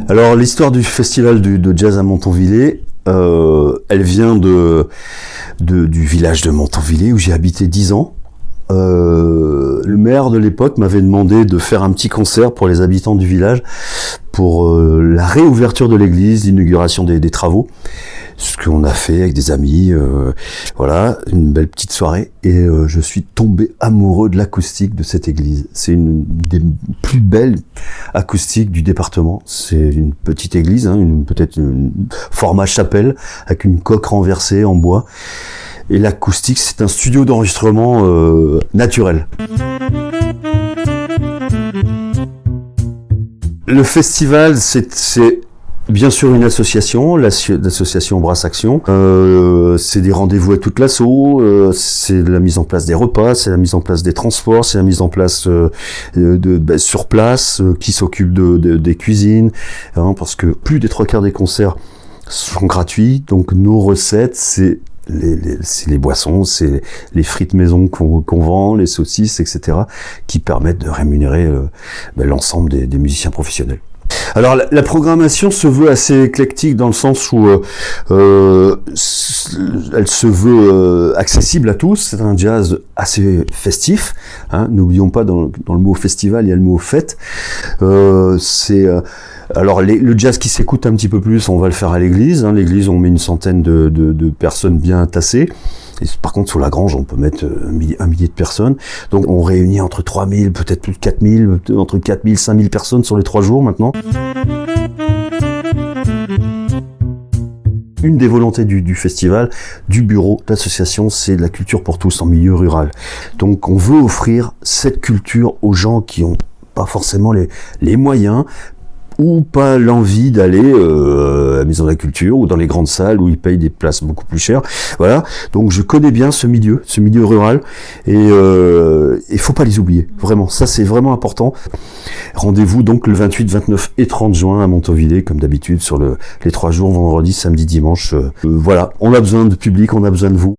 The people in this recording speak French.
Alors l'histoire du festival de jazz à Montonvillers, elle vient du village de Montonvillers où j'ai habité 10 ans. Le maire de l'époque m'avait demandé de faire un petit concert pour les habitants du village pour la réouverture de l'église, l'inauguration des travaux. Ce qu'on a fait avec des amis, voilà, une belle petite soirée. Et je suis tombé amoureux de l'acoustique de cette église. C'est une des plus belles acoustiques du département. C'est une petite église, hein, peut-être une format chapelle, avec une coque renversée en bois. Et l'acoustique, c'est un studio d'enregistrement naturel. Le festival, c'est bien sûr une association, l'association Brasse Action. C'est des rendez-vous avec toute l'asso, c'est la mise en place des repas, c'est la mise en place des transports, c'est la mise en place sur place, qui s'occupe des cuisines, hein, parce que plus des 3/4 des concerts sont gratuits, donc nos recettes, c'est les boissons, c'est les frites maison qu'on vend, les saucisses, etc., qui permettent de rémunérer l'ensemble des musiciens professionnels. Alors la programmation se veut assez éclectique dans le sens où elle se veut accessible à tous. C'est un jazz assez festif, hein. N'oublions pas dans le mot festival, il y a le mot fête. Alors le jazz qui s'écoute un petit peu plus, on va le faire à l'église. Hein. L'église, on met une centaine de personnes bien tassées. Et par contre, sur la grange, on peut mettre un millier de personnes. Donc, on réunit entre 3000, peut-être plus de 4000, entre 4000 et 5000 personnes sur les 3 jours maintenant. Une des volontés du festival, du bureau, de l'association, c'est la culture pour tous en milieu rural. Donc, on veut offrir cette culture aux gens qui ont pas forcément les moyens, ou pas l'envie d'aller à la Maison de la Culture ou dans les grandes salles où ils payent des places beaucoup plus chères. Voilà. Donc je connais bien ce milieu rural, et il faut pas les oublier. Vraiment, ça c'est vraiment important. Rendez-vous donc le 28, 29 et 30 juin à Montonvillers, comme d'habitude, sur les 3 jours, vendredi, samedi, dimanche. Voilà, on a besoin de public, on a besoin de vous.